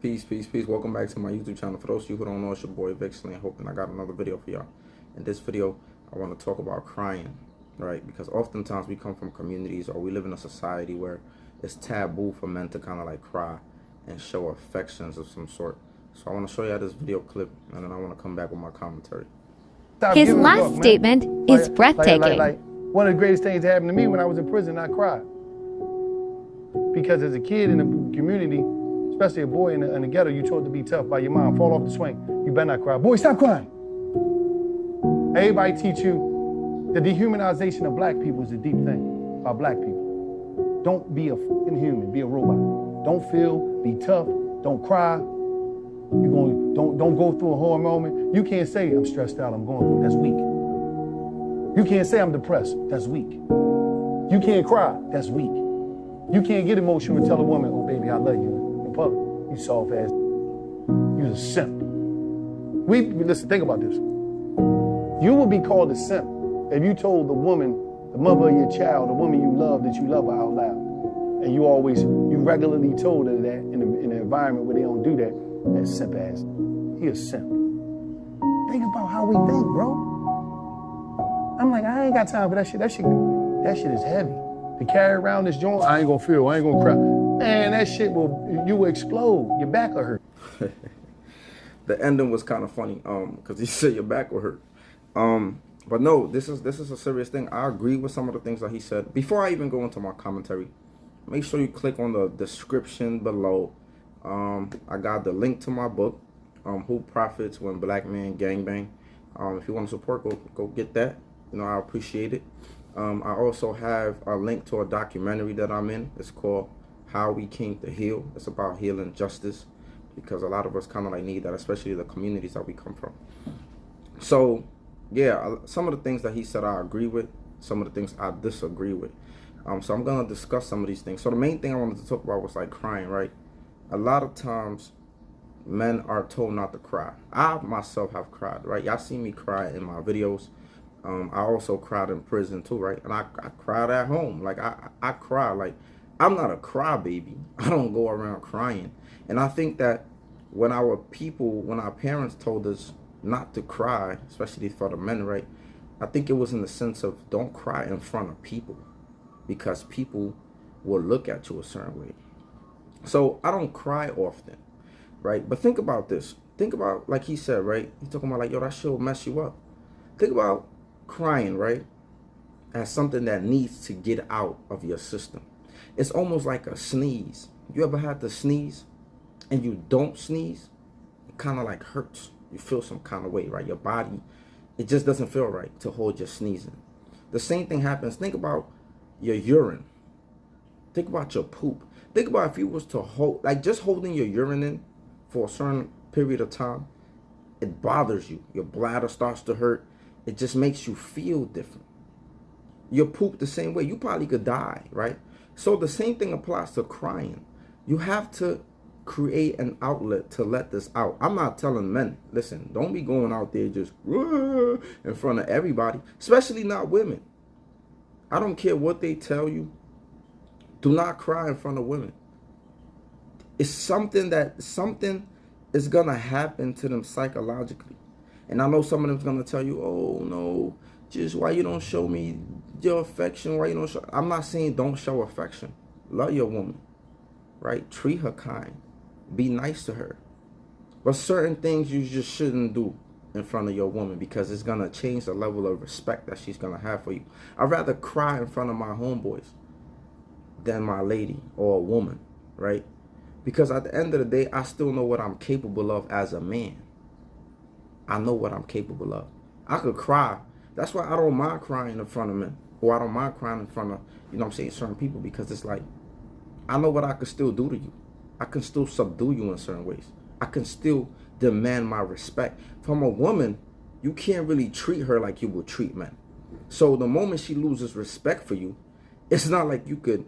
Peace, peace, peace. Welcome back to my YouTube channel. For those of you who don't know, it's your boy Vixley, hoping I got another video for y'all. In this video, I want to talk about crying, right? Because oftentimes we come from communities or we live in a society where it's taboo for men to kind of like cry and show affections of some sort. So I want to show y'all this video clip, and then I want to come back with my commentary. His last statement is breathtaking. Like, one of the greatest things that happened to me when I was in prison, I cried. Because as a kid in the community, especially a boy in the ghetto, you taught to be tough by your mom. Fall off the swing. You better not cry. Boy, stop crying. Everybody teach you the dehumanization of black people is a deep thing about black people. Don't be a fucking human. Be a robot. Don't feel. Be tough. Don't cry. Don't go through a horror moment. You can't say I'm stressed out. I'm going through. That's weak. You can't say I'm depressed. That's weak. You can't cry. That's weak. You can't get emotional and tell a woman, "Oh baby, I love you," in public. You soft ass. You're a simp. Listen, think about this. You would be called a simp if you told the woman, the mother of your child, the woman you love, that you love her out loud. And you regularly told her that in an environment where they don't do that. That simp ass. He a simp. Think about how we think, bro. I'm like, I ain't got time for that shit. That shit is heavy. To carry around this joint, I ain't gonna feel, I ain't gonna cry. Man, that shit you will explode. Your back will hurt. The ending was kind of funny, because he said your back will hurt. But no, this is a serious thing. I agree with some of the things that he said. Before I even go into my commentary, make sure you click on the description below. I got the link to my book, Who Profits When Black Men Gangbang. If you want to support, go get that. You know, I appreciate it. I also have a link to a documentary that I'm in. It's called How We Came to Heal. It's about healing justice, because a lot of us kind of like need that, especially the communities that we come from. So yeah, some of the things that he said I agree with, some of the things I disagree with. So I'm gonna discuss some of these things. So the main thing I wanted to talk about was like crying, right? A lot of times men are told not to cry. I myself have cried, right? Y'all see me cry in my videos. I also cried in prison too, right? And I cried at home. Like I cry. Like, I'm not a crybaby. I don't go around crying. And I think that when our parents told us not to cry, especially for the men, right? I think it was in the sense of don't cry in front of people, because people will look at you a certain way. So I don't cry often, right? But think about this. Think about, like he said, right? He's talking about like, yo, that shit will mess you up. Think about crying, right, as something that needs to get out of your system. It's almost like a sneeze. You ever had to sneeze and you don't sneeze? It kind of like hurts. You feel some kind of way, right? Your body, it just doesn't feel right to hold your sneezing. The same thing happens. Think about your urine. Think about your poop. Think about if you was to hold, like just holding your urine in for a certain period of time, it bothers you. Your bladder starts to hurt. It just makes you feel different. Your poop the same way. You probably could die, right? So the same thing applies to crying. You have to create an outlet to let this out. I'm not telling men, listen, don't be going out there just in front of everybody, especially not women. I don't care what they tell you. Do not cry in front of women. It's something is gonna happen to them psychologically. And I know some of them's gonna tell you, oh no, just why you don't show me your affection, why you don't show. I'm not saying don't show affection. Love your woman, right? Treat her kind. Be nice to her. But certain things you just shouldn't do in front of your woman, because it's gonna change the level of respect that she's gonna have for you. I'd rather cry in front of my homeboys than my lady or a woman, right? Because at the end of the day, I still know what I'm capable of as a man. I know what I'm capable of. I could cry. That's why I don't mind crying in front of men, or I don't mind crying in front of, you know what I'm saying, certain people, because it's like, I know what I can still do to you. I can still subdue you in certain ways. I can still demand my respect. From a woman, you can't really treat her like you would treat men. So the moment she loses respect for you, it's not like you could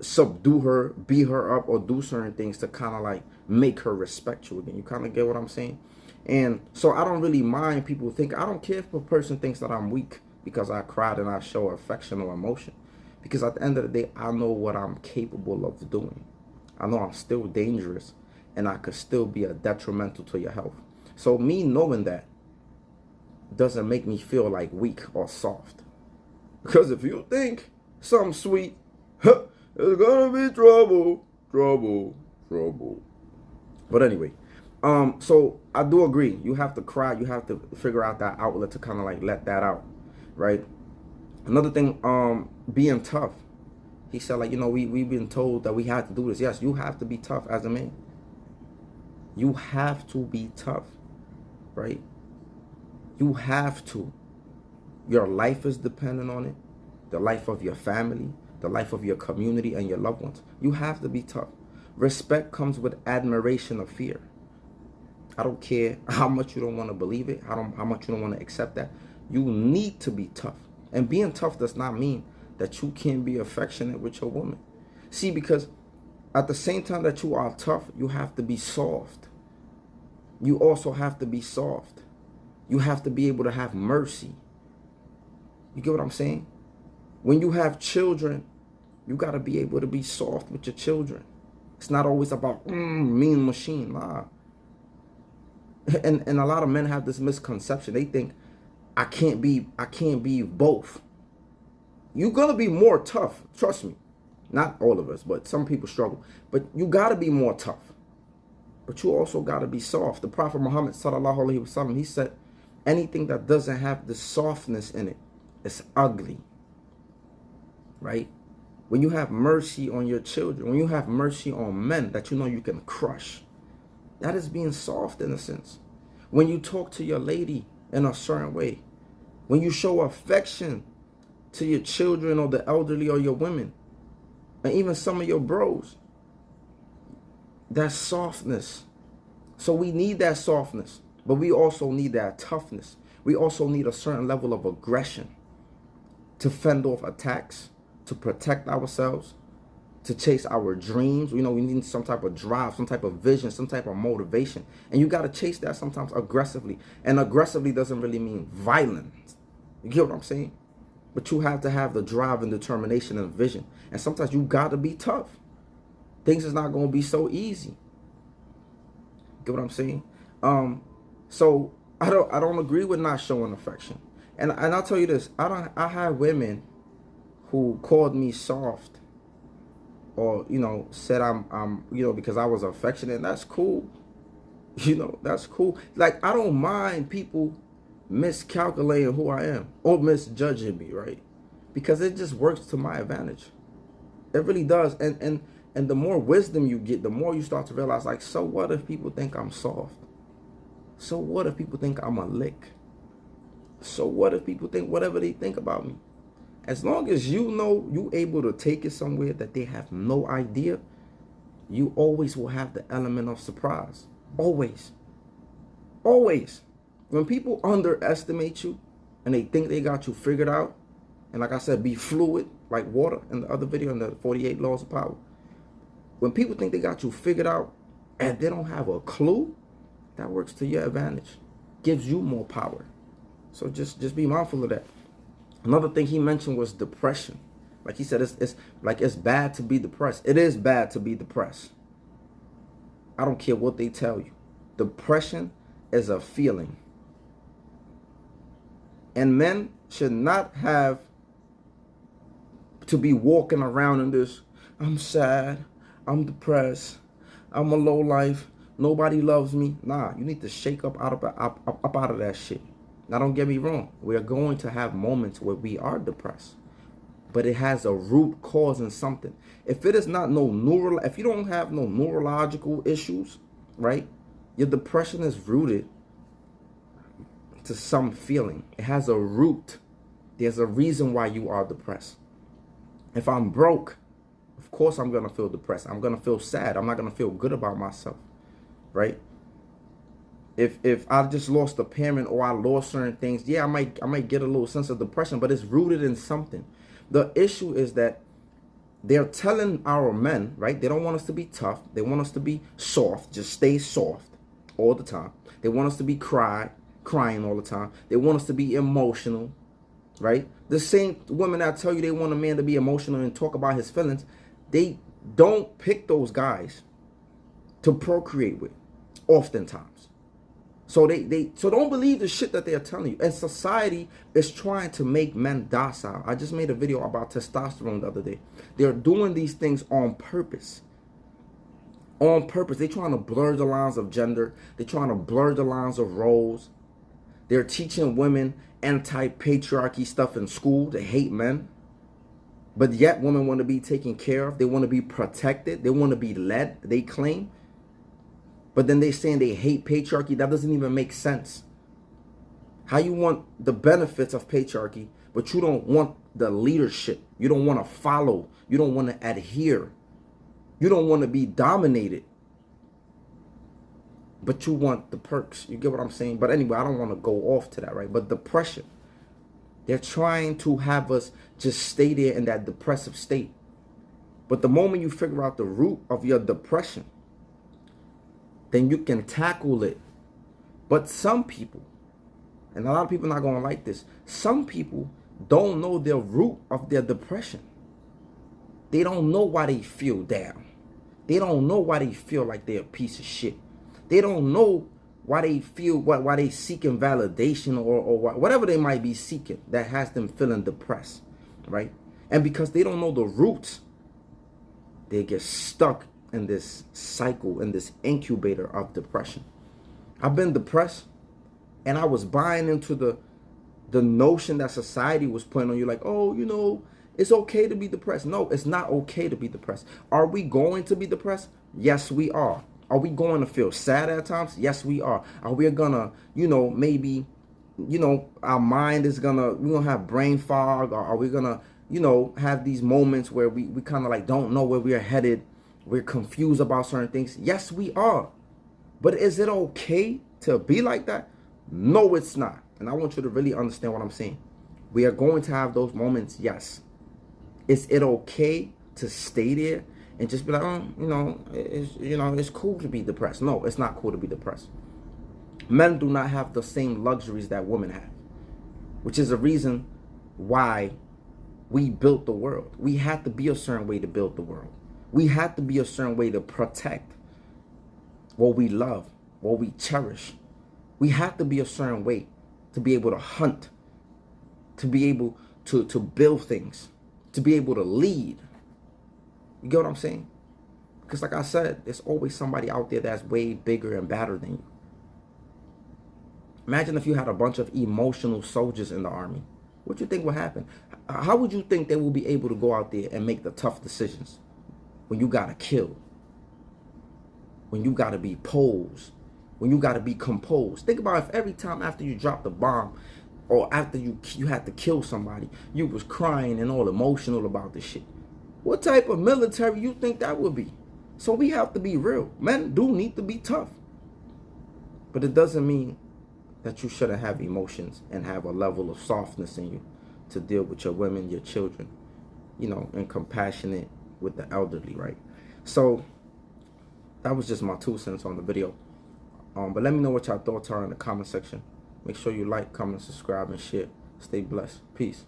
subdue her, beat her up, or do certain things to kind of like make her respect you again. You kind of get what I'm saying? And so I don't really mind people think, I don't care if a person thinks that I'm weak because I cried and I show affection or emotion. Because at the end of the day, I know what I'm capable of doing. I know I'm still dangerous. and I could still be a detrimental to your health. So me knowing that doesn't make me feel like weak or soft. Because if you think something sweet, it's gonna be trouble, trouble, trouble. But anyway, so I do agree. You have to cry. You have to figure out that outlet to kind of like let that out, right? Another thing, being tough. He said, like, we've been told that we have to do this. Yes, you have to be tough as a man. You have to be tough, right? You have to. Your life is dependent on it. The life of your family, the life of your community and your loved ones. You have to be tough. Respect comes with admiration or fear. I don't care how much you don't want to believe it, how much you don't want to accept that. You need to be tough. And being tough does not mean that you can't be affectionate with your woman. See, because at the same time that you are tough, you have to be soft. You also have to be soft. You have to be able to have mercy. You get what I'm saying? When you have children, you got to be able to be soft with your children. It's not always about mean machine. Nah. And a lot of men have this misconception. They think I can't be both. You're gonna be more tough. Trust me. Not all of us, but some people struggle. But you gotta be more tough. But you also gotta be soft. The Prophet Muhammad sallallahu alaihi wasallam, he said, anything that doesn't have the softness in it is ugly. Right? When you have mercy on your children, when you have mercy on men that you know you can crush, that is being soft in a sense. When you talk to your lady in a certain way, when you show affection to your children or the elderly or your women, and even some of your bros, that's softness. So we need that softness, but we also need that toughness. We also need a certain level of aggression to fend off attacks, to protect ourselves, to chase our dreams. We need some type of drive, some type of vision, some type of motivation. And you got to chase that sometimes aggressively. And aggressively doesn't really mean violence. You get what I'm saying? But you have to have the drive and determination and vision. And sometimes you got to be tough. Things is not going to be so easy. Get what I'm saying? So I don't agree with not showing affection. And I'll tell you this, I have women who called me soft, or said I'm because I was affectionate. And that's cool. That's cool. Like, I don't mind people miscalculating who I am or misjudging me, right? Because it just works to my advantage. It really does. And the more wisdom you get, the more you start to realize, like, so what if people think I'm soft? So what if people think I'm a lick? So what if people think whatever they think about me? As long as you able to take it somewhere that they have no idea, you always will have the element of surprise. Always. Always. When people underestimate you and they think they got you figured out, and like I said, be fluid like water in the other video, in the 48 laws of power. When people think they got you figured out and they don't have a clue, that works to your advantage. Gives you more power. So just be mindful of that. Another thing he mentioned was depression. Like he said, it's bad to be depressed. It is bad to be depressed. I don't care what they tell you. Depression is a feeling. And men should not have to be walking around in this, I'm sad, I'm depressed, I'm a low life, nobody loves me. Nah, you need to shake up out of that shit. Now, don't get me wrong. We are going to have moments where we are depressed, but it has a root cause in something. If it is not if you don't have no neurological issues, right? Your depression is rooted to some feeling. It has a root. There's a reason why you are depressed. If I'm broke, of course I'm going to feel depressed. I'm going to feel sad. I'm not going to feel good about myself, right? If I just lost a parent or I lost certain things, yeah, I might get a little sense of depression, but it's rooted in something. The issue is that they're telling our men, right? They don't want us to be tough. They want us to be soft. Just stay soft all the time. They want us to be crying all the time. They want us to be emotional, right? The same women that tell you they want a man to be emotional and talk about his feelings, they don't pick those guys to procreate with, oftentimes. So so don't believe the shit that they're telling you. And society is trying to make men docile. I just made a video about testosterone the other day. They're doing these things on purpose. On purpose. They're trying to blur the lines of gender. They're trying to blur the lines of roles. They're teaching women anti-patriarchy stuff in school. They hate men. But yet women want to be taken care of. They want to be protected. They want to be led, they claim. But then they're saying they hate patriarchy. That doesn't even make sense. How you want the benefits of patriarchy, but you don't want the leadership. You don't want to follow. You don't want to adhere. You don't want to be dominated. But you want the perks. You get what I'm saying? But anyway, I don't want to go off to that, right? But depression. They're trying to have us just stay there in that depressive state. But the moment you figure out the root of your depression, then you can tackle it. But some people, and a lot of people are not going to like this, some people don't know the root of their depression. They don't know why they feel down. They don't know why they feel like they're a piece of shit. They don't know why they feel, why they seeking validation or whatever they might be seeking that has them feeling depressed, right? And because they don't know the roots, they get stuck in this cycle, in this incubator of depression. I've been depressed, and I was buying into the notion that society was putting on you, like, oh, you know, it's okay to be depressed. No, it's not okay to be depressed. Are we going to be depressed? Yes, we are. Are we going to feel sad at times? Yes, we are. Are we gonna, you know, maybe, you know, our mind is gonna, we're gonna have brain fog, or are we gonna, you know, have these moments where we kind of like don't know where we're headed? We're confused about certain things. Yes, we are. But is it okay to be like that? No, it's not. And I want you to really understand what I'm saying. We are going to have those moments, yes. Is it okay to stay there and just be like, oh, it's cool to be depressed? No, it's not cool to be depressed. Men do not have the same luxuries that women have, which is a reason why we built the world. We had to be a certain way to build the world. We had to be a certain way to protect what we love, what we cherish. We have to be a certain way to be able to hunt, to be able to build things, to be able to lead. You get what I'm saying? Because like I said, there's always somebody out there that's way bigger and badder than you. Imagine if you had a bunch of emotional soldiers in the army. What do you think would happen? How would you think they will be able to go out there and make the tough decisions when you got to kill? When you got to be posed? When you got to be composed? Think about if every time after you dropped the bomb or after you had to kill somebody, you was crying and all emotional about this shit. What type of military you think that would be? So we have to be real. Men do need to be tough. But it doesn't mean that you shouldn't have emotions and have a level of softness in you to deal with your women, your children, you know, and compassionate with the elderly, right? So that was just my 2 cents on the video. But let me know what y'all thoughts are in the comment section. Make sure you like, comment, subscribe, and share. Stay blessed. Peace.